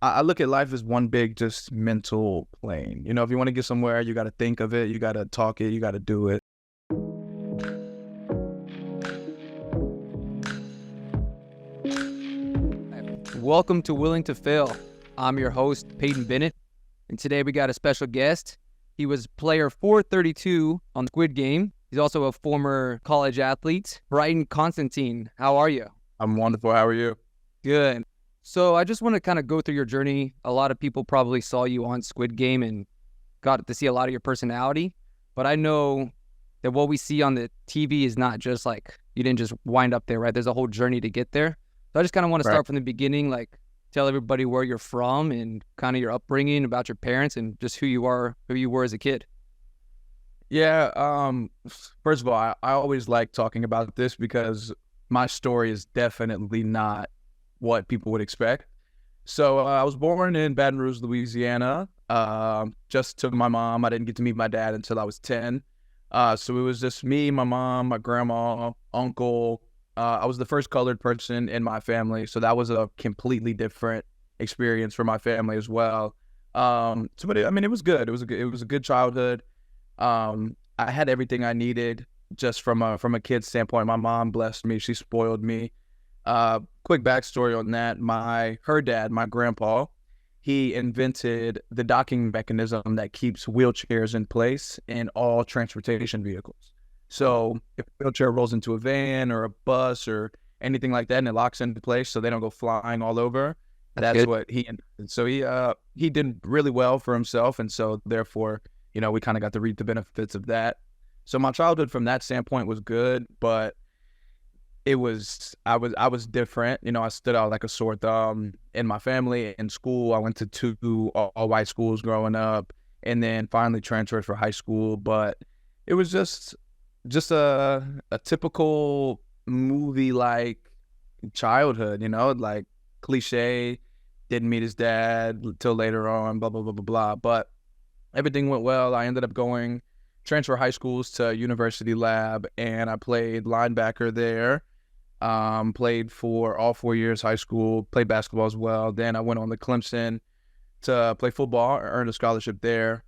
I look at life as one big just mental plane. You know, if you want to get somewhere, you got to think of it, you got to talk it, you got to do it. Welcome to Willing to Fail. I'm your host, Peyton Bennett, and today we got a special guest. He was player 432 on Squid Game. He's also a former college athlete, Bryton Constantin. How are you? I'm wonderful. How are you? Good. So I just want to kind of go through your journey. A lot of people probably saw you on Squid Game and got to see a lot of your personality, but I know that what we see on the TV is not just like you didn't just wind up there, right? There's a whole journey to get there. So I just kind of want to Right. start from the beginning, like tell everybody where you're from and kind of your upbringing, about your parents, and just who you were as a kid. Yeah. First of all, I always like talking about this because my story is definitely not what people would expect. So I was born in Baton Rouge, Louisiana. Just took my mom. I didn't get to meet my dad until I was 10. So it was just me, my mom, my grandma, uncle. I was the first colored person in my family, so that was a completely different experience for my family as well. It was good. It was a good childhood. I had everything I needed just from a kid's standpoint. My mom blessed me. She spoiled me. Quick backstory on that. Her dad, my grandpa, he invented the docking mechanism that keeps wheelchairs in place in all transportation vehicles. So if a wheelchair rolls into a van or a bus or anything like that and it locks into place so they don't go flying all over, That's that's good. what he invented. So he did really well for himself, and so therefore, we kind of got to reap the benefits of that. So my childhood from that standpoint was good, but I was different. I stood out like a sore thumb in my family. In school, I went to two all white schools growing up, and then finally transferred for high school. But it was just a typical movie like childhood, like cliche. Didn't meet his dad till later on, blah blah blah blah blah. But everything went well. I ended up going transfer high schools to University Lab, and I played linebacker there. Played for all 4 years high school, played basketball as well. Then I went on to Clemson to play football, earned a scholarship there.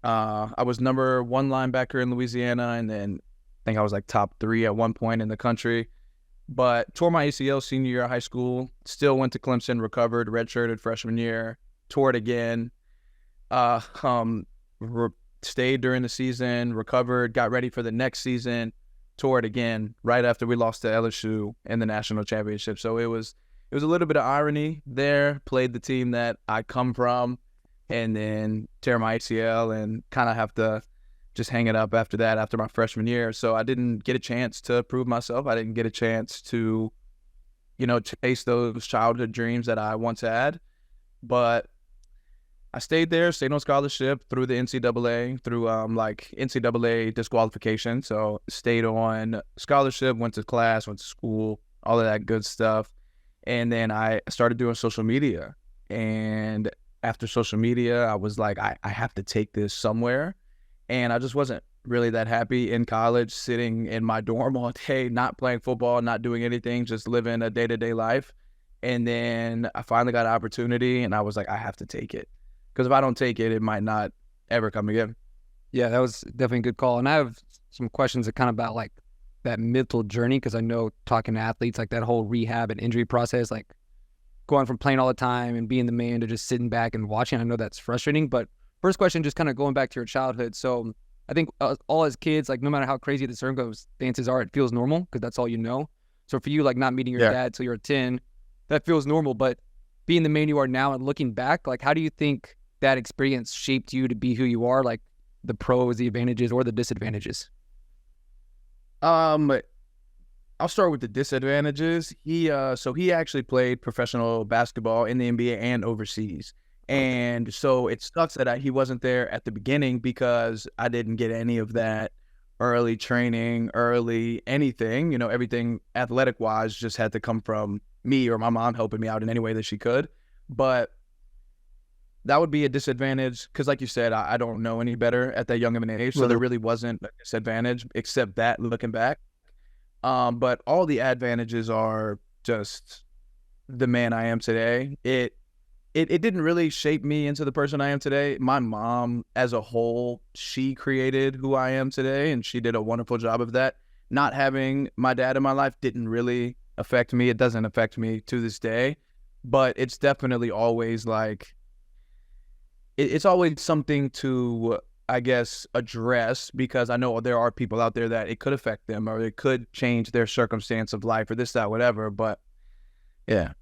I was number one linebacker in Louisiana, and then I think I was like top three at one point in the country. But tore my ACL senior year of high school, still went to Clemson, recovered, redshirted freshman year, tore it again. Uh, um, re- Stayed during the season, recovered, got ready for the next season, tore it again right after we lost to LSU in the national championship. So it was a little bit of irony there. Played the team that I come from, and then tear my ACL and kind of have to just hang it up after that after my freshman year. So I didn't get a chance to prove myself. I didn't get a chance to chase those childhood dreams that I once had. But I stayed there, stayed on scholarship through the NCAA, through like NCAA disqualification. So stayed on scholarship, went to class, went to school, all of that good stuff. And then I started doing social media. And after social media, I was like, I have to take this somewhere. And I just wasn't really that happy in college, sitting in my dorm all day, not playing football, not doing anything, just living a day-to-day life. And then I finally got an opportunity, and I was like, I have to take it. Because if I don't take it, it might not ever come again. Yeah, that was definitely a good call. And I have some questions that kind of about like that mental journey, because I know talking to athletes, like that whole rehab and injury process, like going from playing all the time and being the man to just sitting back and watching. I know that's frustrating. But first question, just kind of going back to your childhood. So I think all as kids, like no matter how crazy the circumstances are, it feels normal because that's all you know. So for you, like not meeting your Yeah. dad till you're 10, that feels normal. But being the man you are now and looking back, like how do you think that experience shaped you to be who you are? Like the pros, the advantages, or the disadvantages? Um, I'll start with the disadvantages. He actually played professional basketball in the NBA and overseas. Okay. And so it sucks that he wasn't there at the beginning because I didn't get any of that early training, early anything. Everything athletic wise just had to come from me or my mom helping me out in any way that she could. But that would be a disadvantage because, like you said, I don't know any better at that young of an age. So there Right. really wasn't a disadvantage except that looking back. But all the advantages are just the man I am today. It it didn't really shape me into the person I am today. My mom, as a whole, she created who I am today, and she did a wonderful job of that. Not having my dad in my life didn't really affect me. It doesn't affect me to this day, but it's definitely always like it's always something to, I guess, address, because I know there are people out there that it could affect them or it could change their circumstance of life or this, that, whatever. But yeah.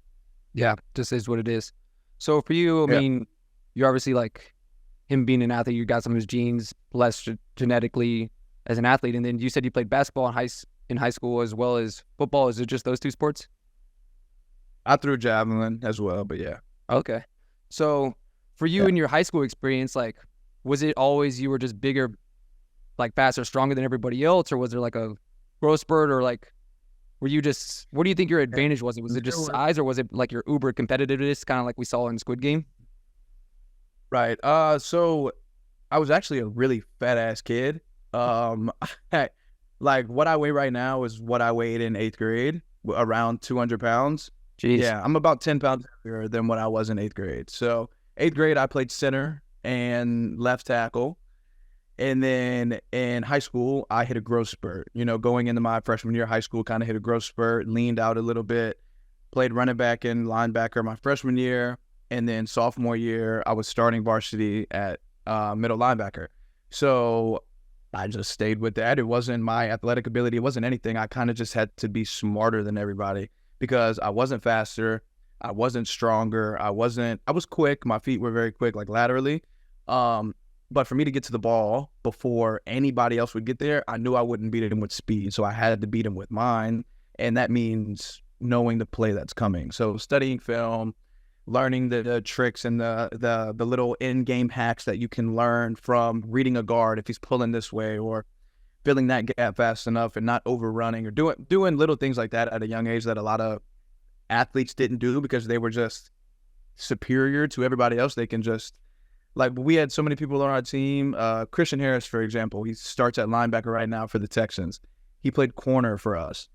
Yeah, just is what it is. So for you, I Yeah. mean, you're obviously like him being an athlete, you got some of his genes blessed genetically as an athlete. And then you said you played basketball in high school as well as football. Is it just those two sports? I threw javelin as well, but yeah. Okay. So for you Yeah. in your high school experience, like, was it always you were just bigger, like faster, stronger than everybody else? Or was there like a growth spurt, or like, were you just, what do you think your advantage was? Was it just size, or was it like your uber competitiveness, kind of like we saw in Squid Game? Right. So I was actually a really fat ass kid. Um, like what I weigh right now is what I weighed in 8th grade, around 200 pounds. Jeez. Yeah, I'm about 10 pounds heavier than what I was in 8th grade. So 8th grade, I played center and left tackle. And then in high school, I hit a growth spurt. You know, going into my freshman year of high school, kind of hit a growth spurt, leaned out a little bit, played running back and linebacker my freshman year. And then sophomore year, I was starting varsity at middle linebacker. So I just stayed with that. It wasn't my athletic ability. It wasn't anything. I kind of just had to be smarter than everybody because I wasn't faster. I wasn't stronger. I was quick. My feet were very quick, like laterally. But for me to get to the ball before anybody else would get there, I knew I wouldn't beat him with speed. So I had to beat him with mine. And that means knowing the play that's coming. So studying film, learning the tricks and the little in-game hacks that you can learn from reading a guard if he's pulling this way, or filling that gap fast enough and not overrunning, or doing little things like that at a young age that a lot of athletes didn't do because they were just superior to everybody else. They can just, like, we had so many people on our team. Christian Harris, for example, he starts at linebacker right now for the Texans. He played corner for us.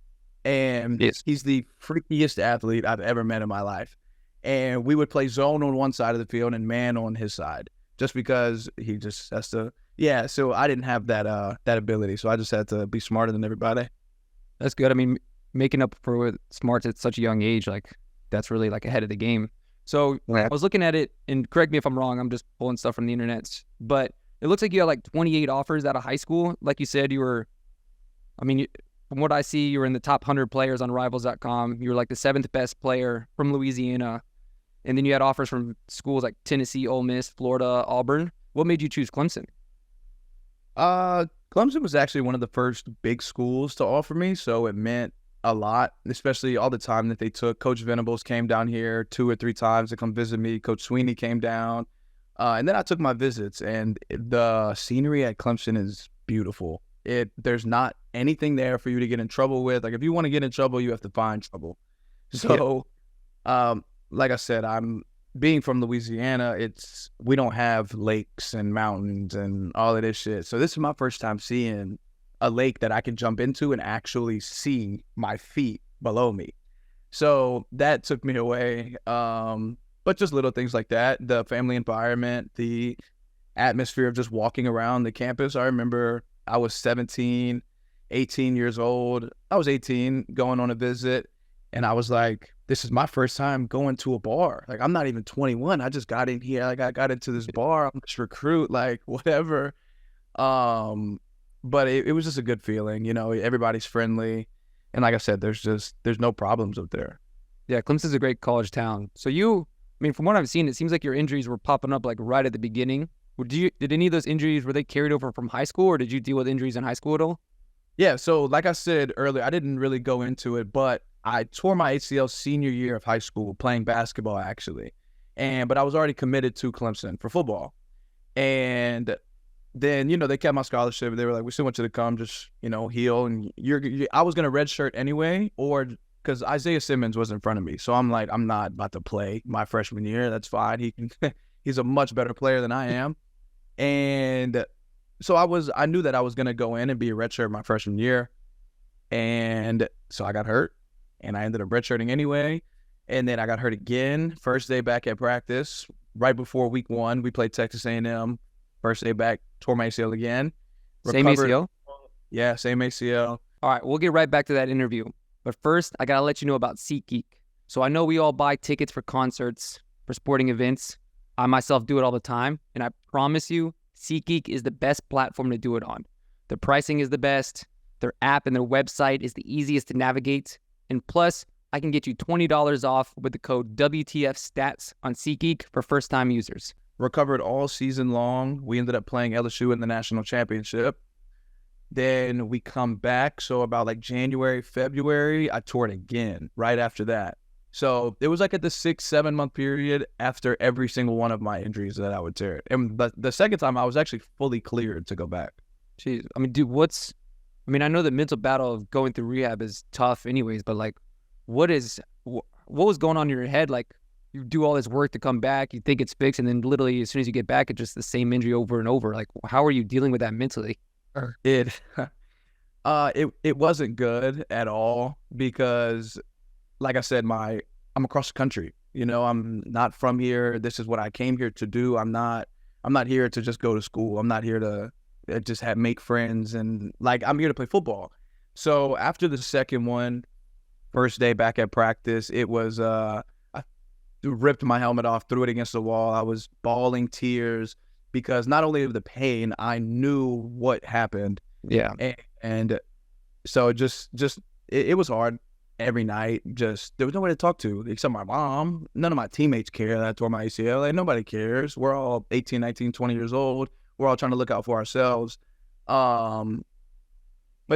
And Yes. he's the freakiest athlete I've ever met in my life. And we would play zone on one side of the field and man on his side, just because he just has to. Yeah, so I didn't have that ability, so I just had to be smarter than everybody. That's good. I mean, making up for smarts at such a young age, like, that's really like ahead of the game. So Yeah. I was looking at it, and correct me if I'm wrong, I'm just pulling stuff from the internet, but it looks like you had like 28 offers out of high school. Like you said, you were, I mean, from what I see, you were in the top 100 players on Rivals.com. You were like the 7th best player from Louisiana. And then you had offers from schools like Tennessee, Ole Miss, Florida, Auburn. What made you choose Clemson? Clemson was actually one of the first big schools to offer me, so it meant a lot, especially all the time that they took. Coach Venables came down here 2 or 3 times to come visit me. Coach Sweeney came down, and then I took my visits, and the scenery at Clemson is beautiful. There's not anything there for you to get in trouble with. Like, if you want to get in trouble, you have to find trouble. So, like I said, I'm being from Louisiana. We don't have lakes and mountains and all of this shit. So this is my first time seeing a lake that I can jump into and actually see my feet below me. So that took me away. But just little things like that, the family environment, the atmosphere of just walking around the campus. I remember I was 17, 18 years old. I was 18 going on a visit, and I was like, this is my first time going to a bar. Like, I'm not even 21. I just got in here. Like, I got into this bar. I'm just recruit, like, whatever. But it was just a good feeling. You know, everybody's friendly. And like I said, there's no problems up there. Yeah, Clemson's a great college town. So I mean, from what I've seen, it seems like your injuries were popping up like right at the beginning. Did any of those injuries, were they carried over from high school, or did you deal with injuries in high school at all? Yeah, so like I said earlier, I didn't really go into it, but I tore my ACL senior year of high school playing basketball, actually. But I was already committed to Clemson for football. And then, you know, they kept my scholarship. They were like, we still want you to come, just, you know, heal. And I was going to redshirt anyway, because Isaiah Simmons was in front of me. So I'm like, I'm not about to play my freshman year. That's fine. He's a much better player than I am. And so I knew that I was going to go in and be a redshirt my freshman year. And so I got hurt, and I ended up redshirting anyway. And then I got hurt again. First day back at practice, right before week 1, we played Texas A&M. First day back, tore my ACL again. Same Recovered. ACL? Yeah, same ACL. All right, we'll get right back to that interview. But first, I got to let you know about SeatGeek. So I know we all buy tickets for concerts, for sporting events. I myself do it all the time. And I promise you, SeatGeek is the best platform to do it on. The pricing is the best. Their app and their website is the easiest to navigate. And plus, I can get you $20 off with the code WTFStats on SeatGeek for first-time users. Recovered all season long. We ended up playing LSU in the national championship. Then we come back. So about like January, February, I tore it again right after that. So it was like at the 6-7 month period after every single one of my injuries that I would tear it. And the second time I was actually fully cleared to go back. Jeez. I mean, dude, I know the mental battle of going through rehab is tough anyways, but like, what was going on in your head? Like, you do all this work to come back, you think it's fixed, and then literally as soon as you get back, it's just the same injury over and over. Like, how are you dealing with that mentally? It wasn't good at all because, like I said, I'm across the country. You know, I'm not from here. This is what I came here to do. I'm not here to just go to school. I'm not here to just make friends, and like, I'm here to play football. So after the second one, first day back at practice, it was I ripped my helmet off, threw it against the wall. I was bawling tears because not only of the pain, I knew what happened. Yeah. And so it was hard every night. Just, there was nobody to talk to except my mom. None of my teammates care that I tore my ACL. Like, nobody cares. We're all 18, 19, 20 years old. We're all trying to look out for ourselves. But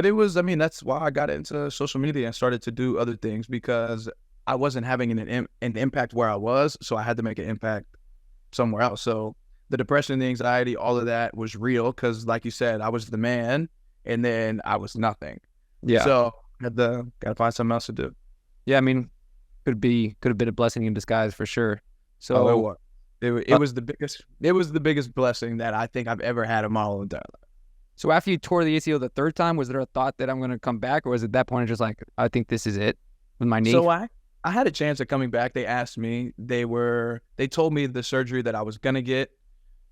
it was, that's why I got into social media and started to do other things, because I wasn't having an impact where I was, so I had to make an impact somewhere else. So the depression, the anxiety, all of that was real because, like you said, I was the man, and then I was nothing. Yeah. So got to find something else to do. Yeah, could have been a blessing in disguise for sure. So it was the biggest blessing that I think I've ever had in my whole entire life. So after you tore the ACL the third time, was there a thought that I'm going to come back, or was it at that point just like, I think this is it with my knee? So I had a chance at coming back. They asked me. They told me the surgery that I was going to get.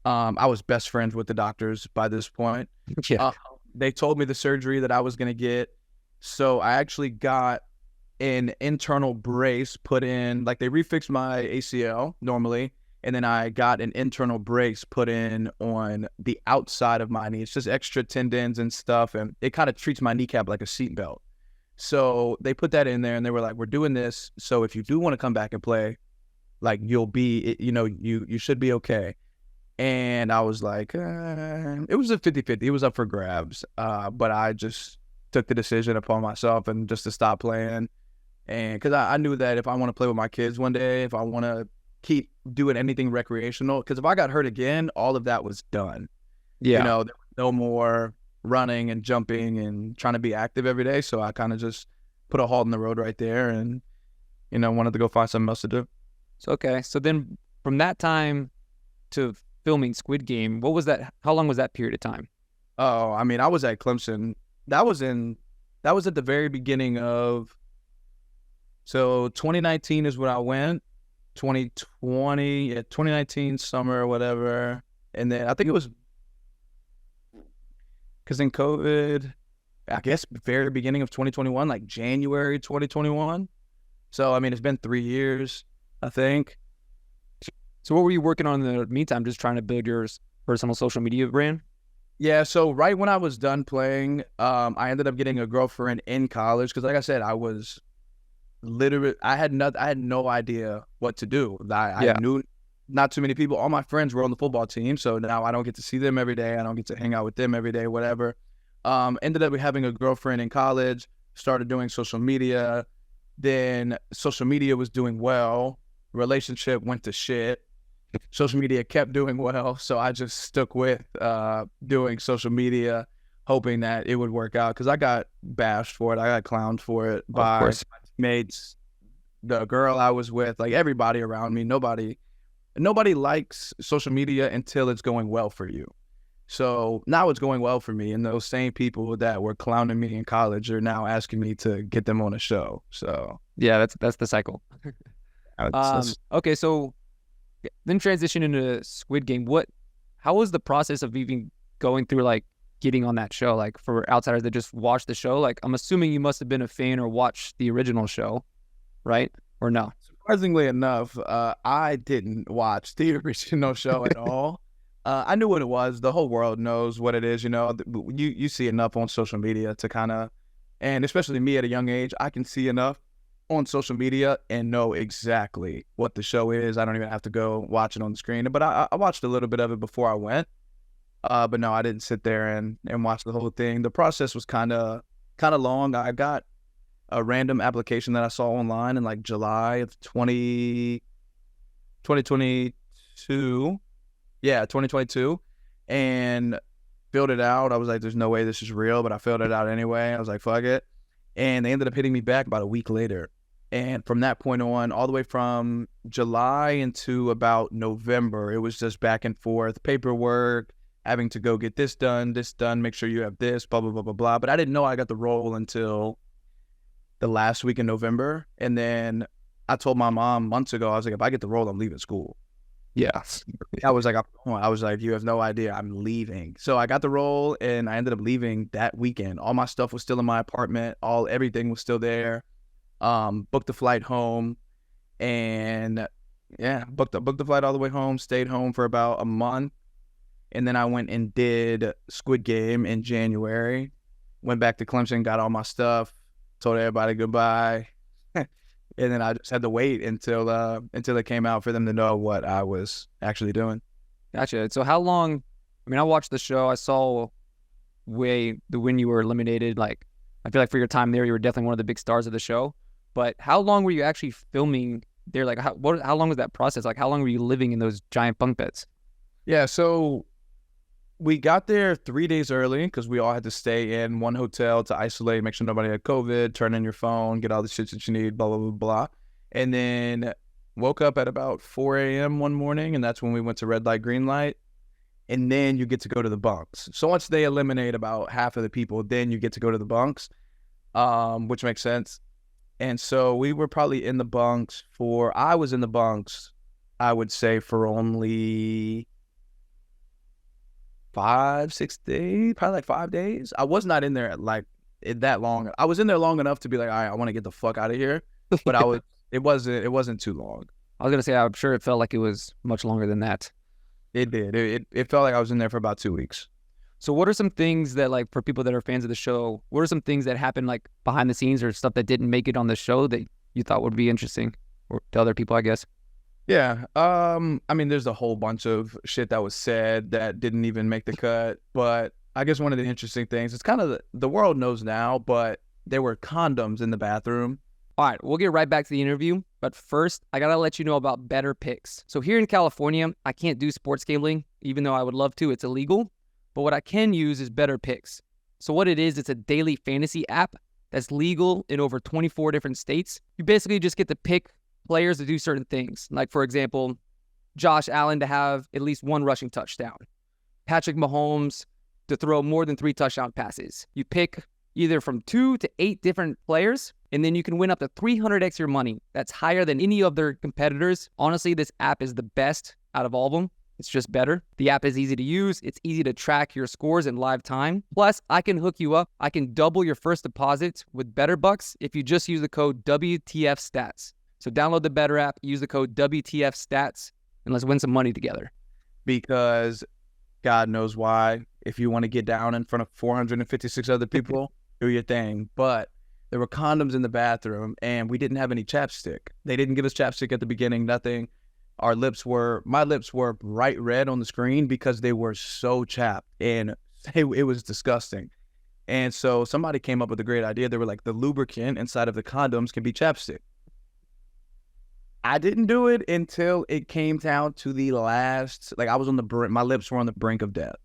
I was best friends with the doctors by this point. Yeah. They told me the surgery that I was going to get. So I actually got an internal brace put in. Like, they refixed my ACL normally, and then I got an internal brace put in on the outside of my knee. It's just extra tendons and stuff, and it kind of treats my kneecap like a seatbelt. So they put that in there, and they were like, we're doing this, so if you do want to come back and play, like, you should be okay. And I was like, it was a 50-50. It was up for grabs. But I just took the decision upon myself and just to stop playing. And because I knew that if I want to play with my kids one day, if I want to keep doing anything recreational, because if I got hurt again, all of that was done. Yeah. There was no more running and jumping and trying to be active every day. So I kind of just put a halt in the road right there and, wanted to go find something else to do. So then from that time to filming Squid Game, how long was that period of time? Oh, I was at Clemson. That was at the very beginning of, so 2019 is when I went. 2019 summer or whatever, and then I think it was because in COVID, I guess very beginning of 2021, like January 2021. So it's been 3 years, I think. So what were you working on in the meantime? Just trying to build your personal social media brand? Yeah, so right when I was done playing, I ended up getting a girlfriend in college because, like I said, I was literally, I had no idea what to do. I knew not too many people. All my friends were on the football team, so now I don't get to see them every day. I don't get to hang out with them every day, whatever. Ended up having a girlfriend in college, started doing social media. Then social media was doing well. Relationship went to shit. Social media kept doing well, so I just stuck with doing social media, hoping that it would work out because I got bashed for it. I got clowned for it by my mates, the girl I was with, like everybody around me. Nobody likes social media until it's going well for you. So now it's going well for me, and those same people that were clowning me in college are now asking me to get them on a show. So yeah, that's the cycle. Okay, so then transition into Squid Game. How was the process of even going through like getting on that show? Like for outsiders that just watch the show, like I'm assuming you must have been a fan or watched the original show, right? Or no? Surprisingly enough, I didn't watch the original show at all. I knew what it was. The whole world knows what it is. You see enough on social media to kind of, and especially me at a young age, I can see enough on social media and know exactly what the show is. I don't even have to go watch it on the screen. But I watched a little bit of it before I went. But no, I didn't sit there and watch the whole thing. The process was kind of long. I got a random application that I saw online in like July of 2022. Yeah, 2022. And filled it out. I was like, there's no way this is real, but I filled it out anyway. I was like, fuck it. And they ended up hitting me back about a week later. And from that point on, all the way from July into about November, it was just back and forth, paperwork, having to go get this done, make sure you have this, blah, blah, blah, blah, blah. But I didn't know I got the role until the last week in November. And then I told my mom months ago, I was like, if I get the role, I'm leaving school. Yes. I was like, you have no idea, I'm leaving. So I got the role and I ended up leaving that weekend. All my stuff was still in my apartment. Everything was still there. Booked the flight home and booked the flight all the way home, stayed home for about a month. And then I went and did Squid Game in January, went back to Clemson, got all my stuff, told everybody goodbye. And then I just had to wait until it came out for them to know what I was actually doing. Gotcha. So how long? I mean, I watched the show. I saw when you were eliminated. Like, I feel like for your time there, you were definitely one of the big stars of the show. But how long were you actually filming there? Like, how long was that process? Like, how long were you living in those giant bunk beds? Yeah, so we got there 3 days early because we all had to stay in one hotel to isolate, make sure nobody had COVID, turn in your phone, get all the shit that you need, blah, blah, blah, blah. And then woke up at about 4 a.m. one morning, and that's when we went to red light, green light. And then you get to go to the bunks. So once they eliminate about half of the people, then you get to go to the bunks, which makes sense. And so we were probably in the bunks I was in the bunks, I would say, for only 5-6 days, probably like 5 days. I was not in there like that long. I was in there long enough to be like, all right, I want to get the fuck out of here. But it wasn't too long. I was going to say, I'm sure it felt like it was much longer than that. It did. It felt like I was in there for about 2 weeks. So what are some things that, like, for people that are fans of the show, what are some things that happened like behind the scenes or stuff that didn't make it on the show that you thought would be interesting or to other people, I guess? Yeah. I mean, there's a whole bunch of shit that was said that didn't even make the cut. But I guess one of the interesting things, it's kind of the world knows now, but there were condoms in the bathroom. All right, we'll get right back to the interview. But first, I got to let you know about Better Picks. So here in California, I can't do sports gambling, even though I would love to. It's illegal. But what I can use is Better Picks. So what it is, it's a daily fantasy app that's legal in over 24 different states. You basically just get to pick players to do certain things. Like, for example, Josh Allen to have at least one rushing touchdown. Patrick Mahomes to throw more than 3 touchdown passes. You pick either from 2 to 8 different players, and then you can win up to 300x your money. That's higher than any of their competitors. Honestly, this app is the best out of all of them. It's just better. The app is easy to use. It's easy to track your scores in live time. Plus, I can hook you up. I can double your first deposit with Better Bucks if you just use the code WTFStats. So download the Better app, use the code WTFStats, and let's win some money together. Because God knows why. If you want to get down in front of 456 other people, do your thing. But there were condoms in the bathroom, and we didn't have any chapstick. They didn't give us chapstick at the beginning, nothing. My lips were bright red on the screen because they were so chapped, and it was disgusting. And so somebody came up with a great idea. They were like, the lubricant inside of the condoms can be chapstick. I didn't do it until it came down to the last, like I was on the brink, my lips were on the brink of death.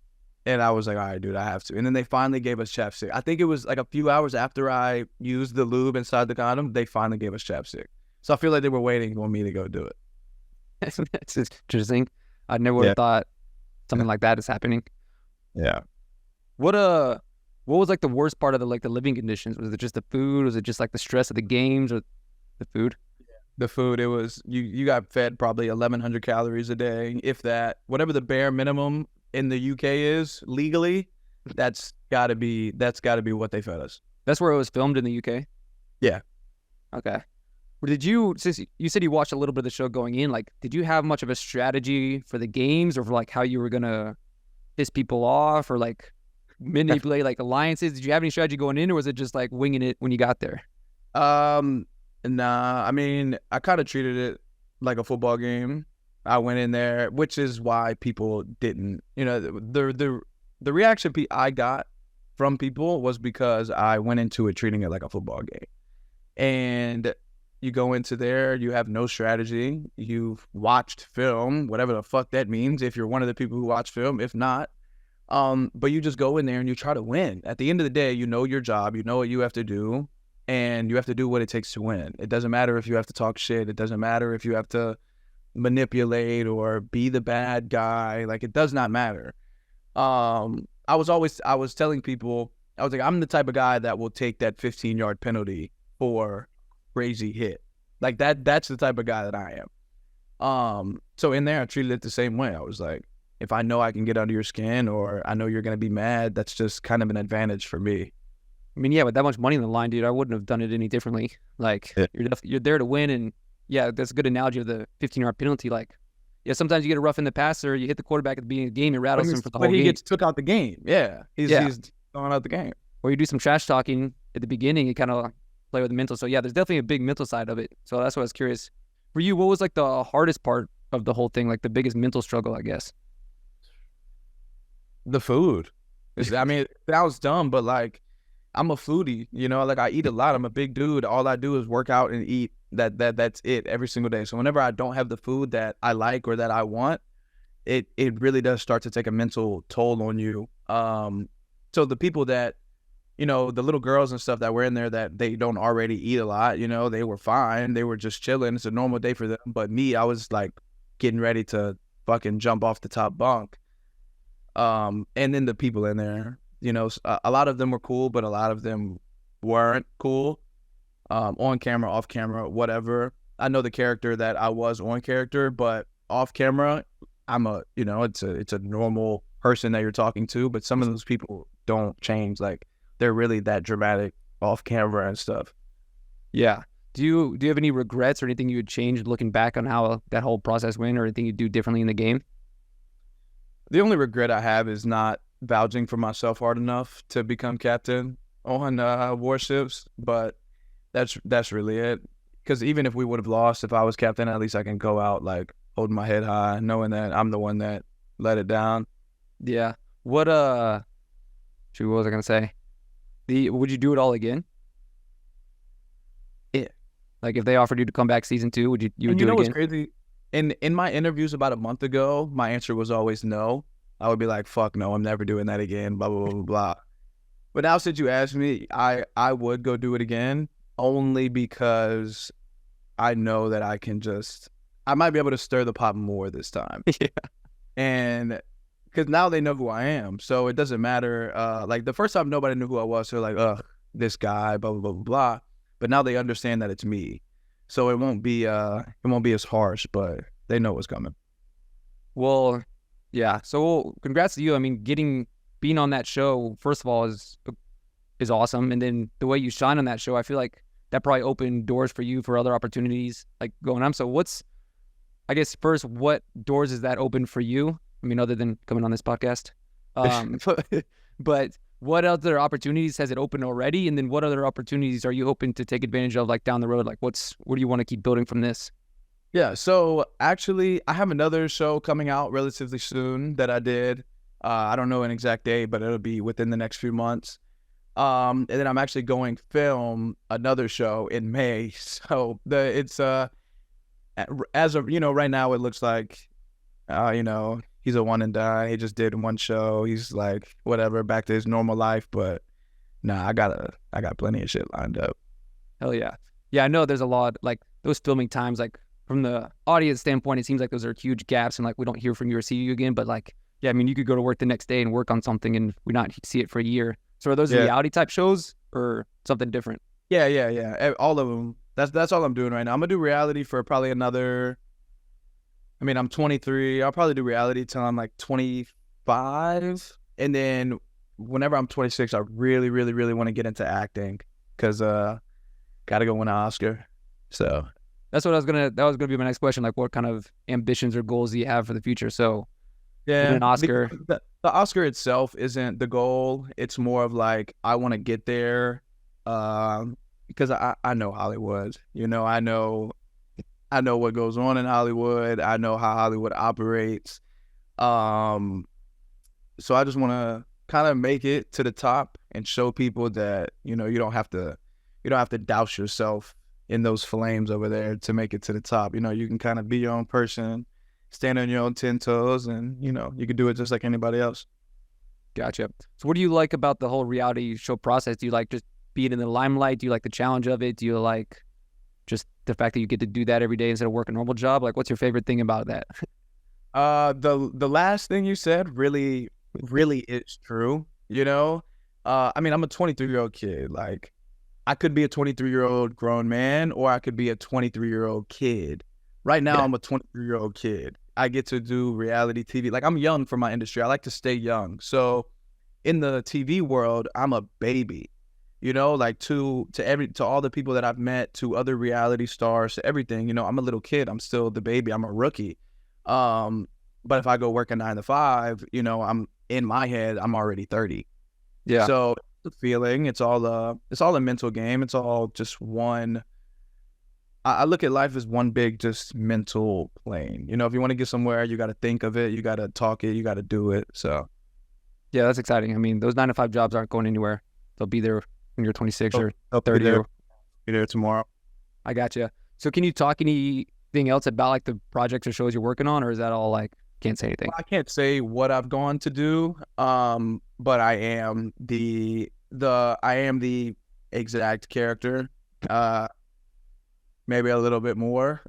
And I was like, all right, dude, I have to. And then they finally gave us chapstick. I think it was like a few hours after I used the lube inside the condom, they finally gave us chapstick. So I feel like they were waiting for me to go do it. That's interesting. I never would have thought something like that is happening. Yeah. What was like the worst part of the living conditions? Was it just the food? Was it just like the stress of the games or the food? The food, it was you got fed probably 1,100 calories a day, if that. Whatever the bare minimum in the UK is legally, that's gotta be what they fed us. That's where it was filmed in the UK. Yeah. Okay. Since you said you watched a little bit of the show going in, like, did you have much of a strategy for the games or for like how you were gonna piss people off or like manipulate like alliances? Did you have any strategy going in, or was it just like winging it when you got there? Nah, I mean, I kind of treated it like a football game. I went in there, which is why people didn't, the reaction I got from people was because I went into it treating it like a football game. And you go into there, you have no strategy. You've watched film, whatever the fuck that means, if you're one of the people who watch film. If not, but you just go in there and you try to win. At the end of the day, you know your job, you know what you have to do, and you have to do what it takes to win. It doesn't matter if you have to talk shit. It doesn't matter if you have to manipulate or be the bad guy. Like, it does not matter. I was telling people, I was like, I'm the type of guy that will take that 15-yard penalty for crazy hit. Like that's the type of guy that I am. So in there I treated it the same way. I was like, if I know I can get under your skin or I know you're gonna be mad, that's just kind of an advantage for me. I mean, yeah, with that much money in the line, dude, I wouldn't have done it any differently. Like, Yeah. you're there to win, and yeah, that's a good analogy of the 15-yard penalty. Like, yeah, sometimes you get a rough in the passer, you hit the quarterback at the beginning of the game, it rattles him for the whole But he game. gets took out the game. Yeah. He's throwing out the game. Or you do some trash talking at the beginning, you kind of play with the mental. So yeah, there's definitely a big mental side of it. So that's why I was curious. For you, what was like the hardest part of the whole thing? Like the biggest mental struggle, I guess. The food. I mean, it sounds dumb, but like, I'm a foodie, like I eat a lot. I'm a big dude. All I do is work out and eat. That's it every single day. So whenever I don't have the food that I like or that I want, it really does start to take a mental toll on you. So the people that, the little girls and stuff that were in there that they don't already eat a lot, they were fine. They were just chilling. It's a normal day for them. But me, I was like getting ready to fucking jump off the top bunk. And then the people in there, a lot of them were cool, but a lot of them weren't cool. On camera, off camera, whatever. I know the character that I was on character, but off camera, I'm it's a normal person that you're talking to, but some of those people don't change. Like, they're really that dramatic off camera and stuff. Yeah. Do you have any regrets or anything you would change looking back on how that whole process went, or anything you'd do differently in the game? The only regret I have is not vouching for myself hard enough to become captain on warships, but that's really it. Because even if we would have lost, if I was captain, at least I can go out like holding my head high, knowing that I'm the one that let it down. Yeah. What what was I gonna say? Would you do it all again? Yeah. Like, if they offered you to come back season 2, would you would And do it what's again? crazy? In my interviews about a month ago, my answer was always no. I would be like, fuck no, I'm never doing that again, blah, blah, blah, blah, blah. But now since you asked me, I would go do it again, only because I know that I might be able to stir the pot more this time. Yeah. And because now they know who I am. So it doesn't matter. Like the first time nobody knew who I was. So they're like, ugh, this guy, blah, blah, blah, blah, blah. But now they understand that it's me. So it won't be as harsh, but they know what's coming. Well, yeah. So congrats to you. I mean, being on that show, first of all, is awesome. And then the way you shine on that show, I feel like that probably opened doors for you for other opportunities like going on. So I guess first, what doors has that opened for you? I mean, other than coming on this podcast. But what other opportunities has it opened already? And then what other opportunities are you hoping to take advantage of like down the road? Like what do you want to keep building from this? Yeah, so actually, I have another show coming out relatively soon that I did. I don't know an exact date, but it'll be within the next few months. And then I'm actually going film another show in May. So it's as of right now, it looks like he's a one and done. He just did one show. He's like whatever, back to his normal life. But nah, I got plenty of shit lined up. Hell yeah. Yeah, I know there's a lot, like those filming times, like from the audience standpoint, it seems like those are huge gaps and like we don't hear from you or see you again. But like, yeah, I mean, you could go to work the next day and work on something and we not see it for a year. So are those reality type shows or something different? Yeah. All of them. That's all I'm doing right now. I'm gonna do reality for probably another. I mean, I'm 23. I'll probably do reality till I'm like 25, and then whenever I'm 26, I really, really, really want to get into acting because gotta go win an Oscar. So That's what that was gonna be my next question. Like, what kind of ambitions or goals do you have for the future? So, win yeah, an Oscar. the Oscar itself isn't the goal. It's more of like I want to get there, because I know Hollywood. You know, I know what goes on in Hollywood. I know how Hollywood operates. Um, so I just want to kind of make it to the top and show people that, you know, you don't have to douse yourself in those flames over there to make it to the top. You know, you can kind of be your own person, stand on your own 10 toes, and, you know, you can do it just like anybody else. Gotcha. So, what do you like about the whole reality show process? Do you like just being in the limelight? Do you like the challenge of it? Do you like just the fact that you get to do that every day instead of work a normal job? Like, what's your favorite thing about that? The last thing you said really, really is true. You know, I mean, I'm a 23-year-old kid. Like, I could be a 23-year-old grown man, or I could be a 23-year-old kid. Right now, Yeah. I'm a 23-year-old kid. I get to do reality TV. Like, I'm young for my industry. I like to stay young. So, in the TV world, I'm a baby. You know, like to all the people that I've met, to other reality stars, to everything. You know, I'm a little kid. I'm still the baby. I'm a rookie. But if I go work a 9 to 5, you know, I'm in my head, I'm already 30. Yeah. So the feeling, it's all a mental game. It's all just one. I look at life as one big, just mental plane. You know, if you want to get somewhere, you got to think of it, you got to talk it, you got to do it. So Yeah, that's exciting. I mean, those 9 to 5 jobs aren't going anywhere. They'll be there when you're 26 or I'll 30. be there tomorrow. I gotcha. So, can you talk anything else about like the projects or shows you're working on, or is that all like can't say anything? Well, I can't say what I've gone to do, but I am the exact character, maybe a little bit more.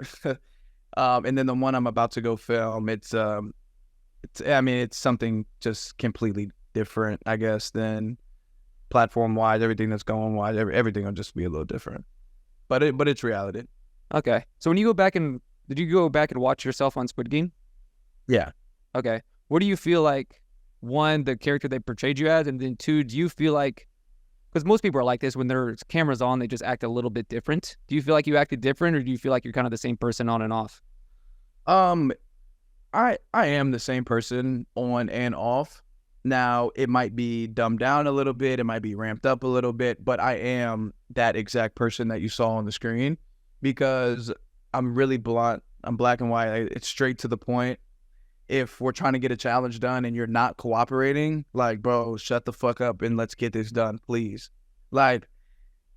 And then the one I'm about to go film, it's I mean, it's something just completely different, I guess, than platform wise. Everything that's going wise, everything will just be a little different. But it's reality. Okay. So, when you go back and did you go back and watch yourself on Squid Game? Yeah. Okay. What do you feel like, one, the character they portrayed you as, and then two, do you feel like, because most people are like this, when there's cameras on, they just act a little bit different. Do you feel like you acted different, or do you feel like you're kind of the same person on and off? Um, I am the same person on and off. Now, it might be dumbed down a little bit, it might be ramped up a little bit, but I am that exact person that you saw on the screen because I'm really blunt. I'm black and white. It's straight to the point. If we're trying to get a challenge done and you're not cooperating, like, bro, shut the fuck up and let's get this done, please. Like,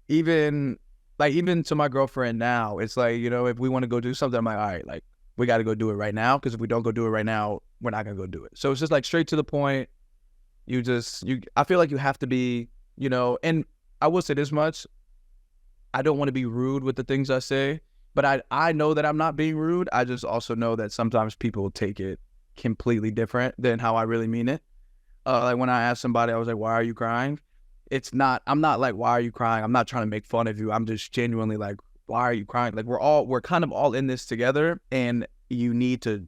even to my girlfriend now, it's like, you know, if we want to go do something, I'm like, all right, like, we got to go do it right now, because if we don't go do it right now, we're not going to go do it. So it's just like straight to the point. I feel like you have to be, you know, and I will say this much. I don't want to be rude with the things I say, but I know that I'm not being rude. I just also know that sometimes people will take it completely different than how I really mean it. Like when I asked somebody, I was like, why are you crying? I'm not like, why are you crying? I'm not trying to make fun of you. I'm just genuinely like, why are you crying? Like we're kind of all in this together, and you need to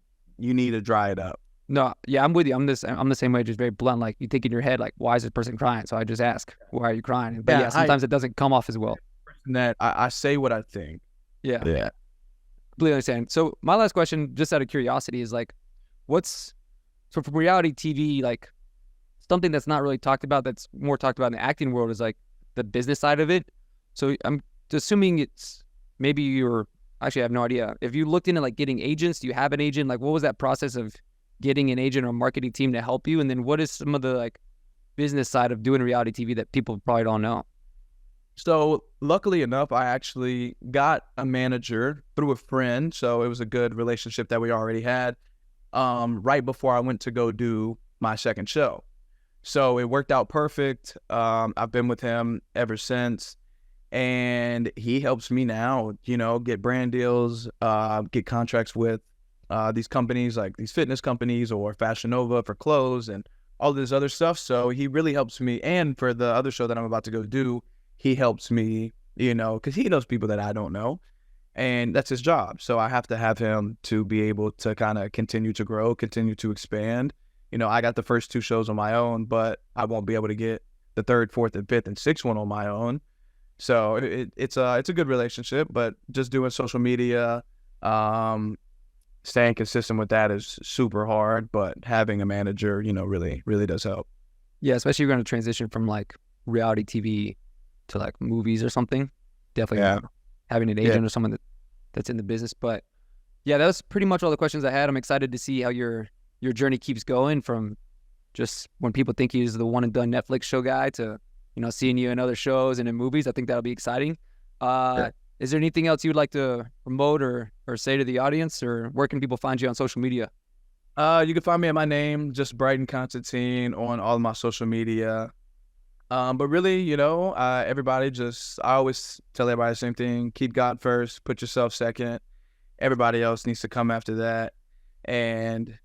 dry it up. No, yeah, I'm with you. I'm the same way, just very blunt. Like, you think in your head, like, why is this person crying? So I just ask, why are you crying? But yeah, sometimes it doesn't come off as well. That I say what I think. Yeah. Yeah. Completely understand. So my last question, just out of curiosity, is like, so from reality TV, like something that's not really talked about, that's more talked about in the acting world, is like the business side of it. So I'm assuming it's maybe actually I have no idea. If you looked into like getting agents, do you have an agent? Like, what was that process of getting an agent or marketing team to help you? And then what is some of the like business side of doing reality TV that people probably don't know? So luckily enough, I actually got a manager through a friend. So it was a good relationship that we already had right before I went to go do my second show. So it worked out perfect. I've been with him ever since. And he helps me now, you know, get brand deals, get contracts with these companies, like these fitness companies or Fashion Nova for clothes and all this other stuff. So he really helps me. And for the other show that I'm about to go do, he helps me because he knows people that I don't know. And that's his job. So I have to have him to be able to kind of continue to grow, continue to expand. I got the first 2 shows on my own, but I won't be able to get the 3rd, 4th, and 5th and 6th one on my own. So it's a good relationship, but just doing social media, staying consistent with that is super hard. But having a manager, really, really does help. Yeah, especially if you're going to transition from like reality TV to like movies or something. Definitely having an agent or someone that's in the business. But yeah, that was pretty much all the questions I had. I'm excited to see how your journey keeps going from just when people think he's the one and done Netflix show guy to, seeing you in other shows and in movies. I think that'll be exciting. Is there anything else you would like to promote or say to the audience, or where can people find you on social media? You can find me at my name, just Bryton Constantin, on all of my social media. But really, everybody I always tell everybody the same thing: keep God first, put yourself second. Everybody else needs to come after that. And,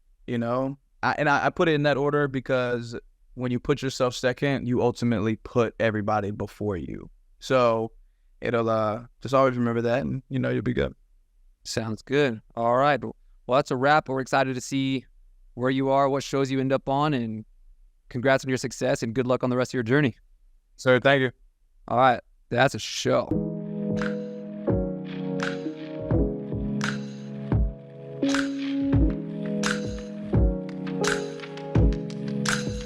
I put it in that order because when you put yourself second, you ultimately put everybody before you. So it'll just always remember that, and you'll be good. Sounds good. All right. Well, that's a wrap. We're excited to see where you are, what shows you end up on, and congrats on your success and good luck on the rest of your journey. Sir, thank you. All right. That's a show.